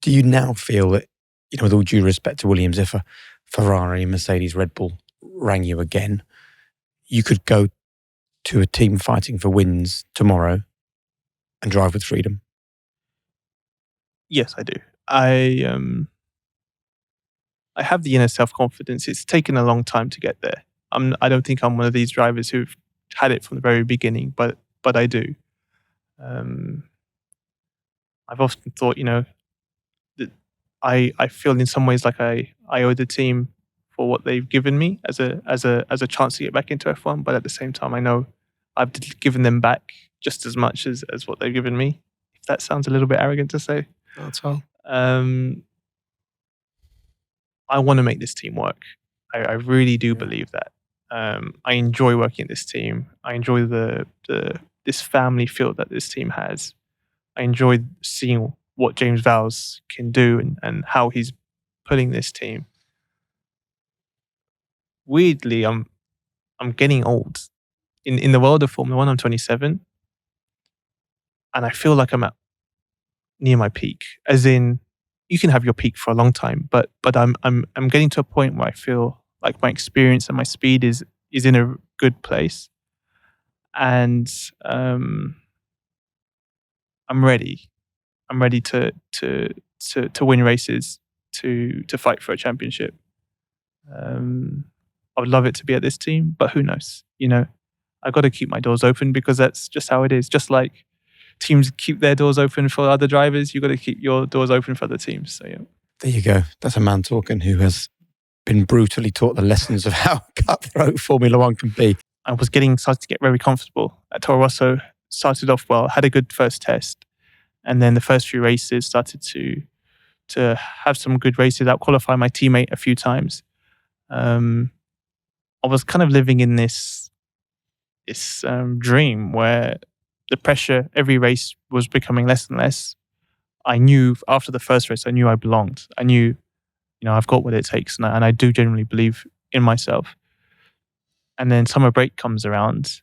Do you now feel that, with all due respect to Williams, if a Ferrari, Mercedes, Red Bull rang you again, you could go to a team fighting for wins tomorrow and drive with freedom? Yes, I do. I have the inner self-confidence. It's taken a long time to get there. I don't think I'm one of these drivers who've had it from the very beginning, but I do. I've often thought, that I feel in some ways like I owe the team for what they've given me as a chance to get back into F1, but at the same time, I know I've given them back just as much as what they've given me. If that sounds a little bit arrogant to say. That's all. I want to make this team work. I really do believe that. I enjoy working at this team. I enjoy this family feel that this team has. I enjoy seeing what James Vowles can do and how he's putting this team. Weirdly, I'm getting old. In the world of Formula One, I'm 27, and I feel like I'm near my peak. As in, you can have your peak for a long time, but I'm getting to a point where I feel like my experience and my speed is in a good place, and I'm ready. I'm ready to win races, to fight for a championship. I would love it to be at this team, but who knows? I've got to keep my doors open because that's just how it is. Just like teams keep their doors open for other drivers, you've got to keep your doors open for other teams. So yeah. There you go. That's a man talking who has been brutally taught the lessons of how cutthroat Formula One can be. I was starting to get very comfortable at Toro Rosso. Started off well, had a good first test, and then the first few races started to have some good races. Out qualify my teammate a few times. I was kind of living in this dream where the pressure every race was becoming less and less. I knew after the first race, I knew I belonged. I knew, I've got what it takes, and I do genuinely believe in myself. And then summer break comes around.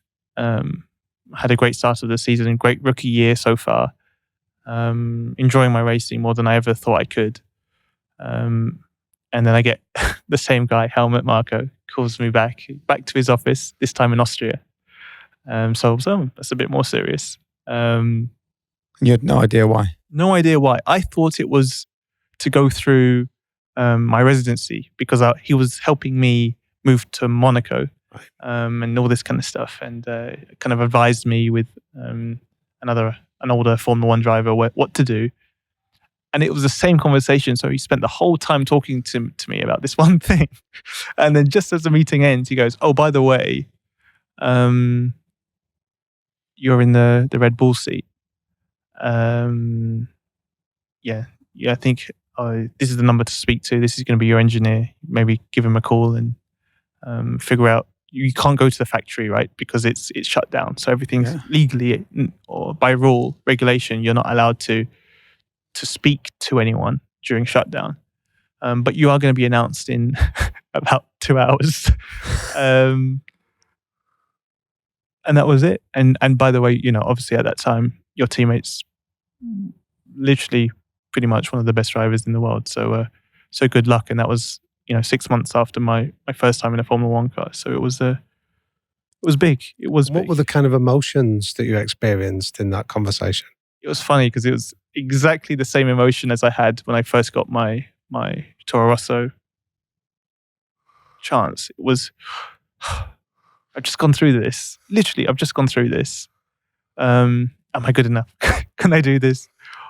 Had a great start of the season, great rookie year so far. Enjoying my racing more than I ever thought I could. And then I get the same guy, Helmut Marko, calls me back to his office, this time in Austria. So that's a bit more serious. You had no idea why? No idea why. I thought it was to go through my residency because he was helping me move to Monaco, right. And all this kind of stuff, and kind of advised me with an older Formula One driver what to do. And it was the same conversation. So he spent the whole time talking to me about this one thing. And then just as the meeting ends, he goes, "Oh, by the way, you're in the Red Bull seat. Yeah, I think this is the number to speak to. This is going to be your engineer. Maybe give him a call and figure out. You can't go to the factory, right? Because it's shut down. So everything's legally or by rule, regulation, you're not allowed to speak to anyone during shutdown. But you are going to be announced in about 2 hours." And that was it. And by the way, obviously at that time, your teammate's literally pretty much one of the best drivers in the world. So good luck. And that was, 6 months after my first time in a Formula One car. So it was big. It was big. What were the kind of emotions that you experienced in that conversation? It was funny because it was exactly the same emotion as I had when I first got my Toro Rosso chance. It was, I've just gone through this. Literally, I've just gone through this. Am I good enough? Can I do this?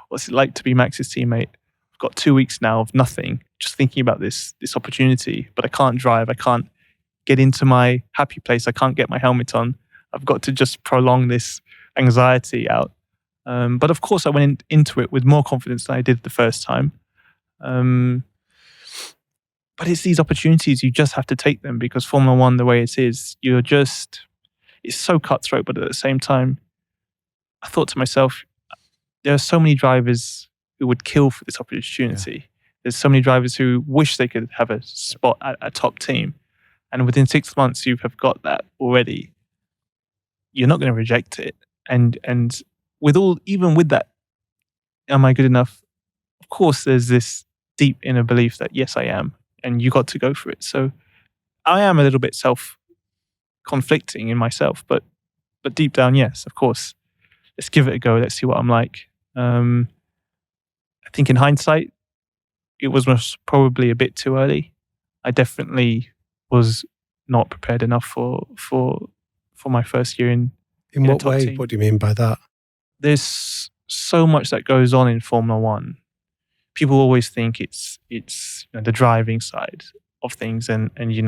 What's it like to be Max's teammate? I've got 2 weeks now of nothing, just thinking about this opportunity, but I can't drive. I can't get into my happy place. I can't get my helmet on. I've got to just prolong this anxiety out. But of course, I went into it with more confidence than I did the first time. But it's these opportunities, you just have to take them because Formula One, the way it is, it's so cutthroat. But at the same time, I thought to myself, there are so many drivers who would kill for this opportunity. Yeah. There's so many drivers who wish they could have a spot at a top team. And within 6 months, you have got that already. You're not going to reject it. And even with that, am I good enough? of course, there's this deep inner belief that yes, I am, and you got to go for it. So I am a little bit self-conflicting in myself, but deep down, yes, of course, let's give it a go. Let's see what I'm like. I think in hindsight, it was most probably a bit too early. I definitely was not prepared enough for my first year in In a what top way? team. What do you mean by that? There's so much that goes on in Formula One. People always think it's the driving side of things, and you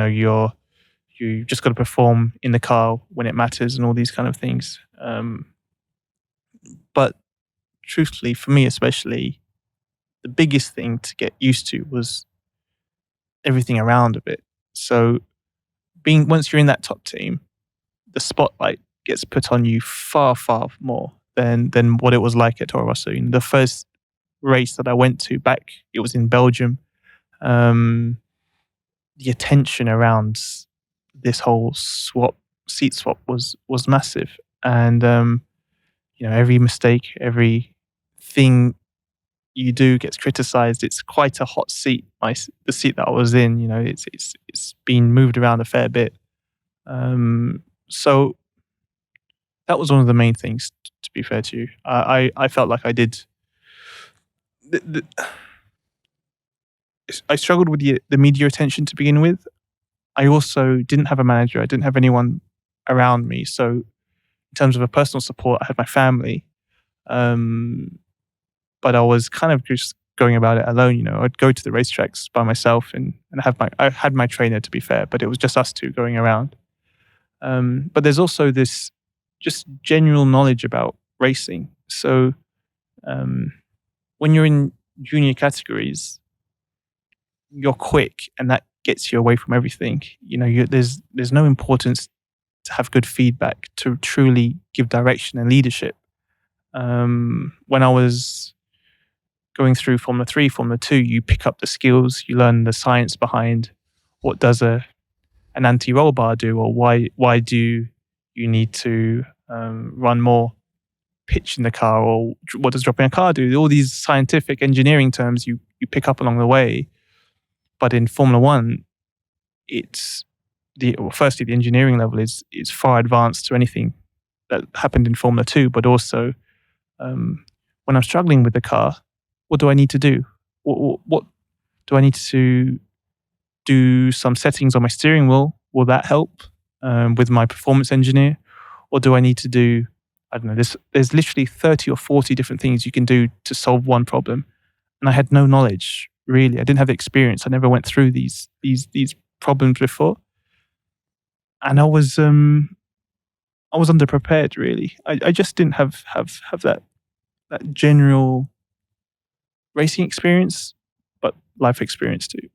just got to perform in the car when it matters and all these kind of things. But truthfully, for me especially, the biggest thing to get used to was everything around of it. So once you're in that top team, the spotlight gets put on you far, far more than what it was like at Toro Rosso. The first race that I went to back, it was in Belgium. The attention around this whole seat swap was massive, and every mistake, everything you do gets criticized. It's quite a hot seat. The seat that I was in, it's been moved around a fair bit. So that was one of the main things. To be fair to you, I felt like I did. I struggled with the media attention to begin with. I also didn't have a manager. I didn't have anyone around me. So in terms of a personal support, I had my family. But I was kind of just going about it alone. I'd go to the racetracks by myself and I had my trainer, to be fair, but it was just us two going around. But there's also this just general knowledge about racing. So when you're in junior categories, you're quick, and that gets you away from everything. There's no importance to have good feedback, to truly give direction and leadership. When I was going through Formula 3, Formula 2, you pick up the skills, you learn the science behind what does an anti-roll bar do, or why do you need to run more pitch in the car, or what does dropping a car do? All these scientific engineering terms you pick up along the way. But in Formula 1, it's firstly, the engineering level is far advanced to anything that happened in Formula 2, but also when I'm struggling with the car, what do I need to do? What do I need to do? Some settings on my steering wheel? Will that help with my performance engineer? Or do I need to do, I don't know, there's literally 30 or 40 different things you can do to solve one problem. And I had no knowledge, really. I didn't have experience. I never went through these problems before. And I was underprepared, really. I just didn't have that general racing experience, but life experience too.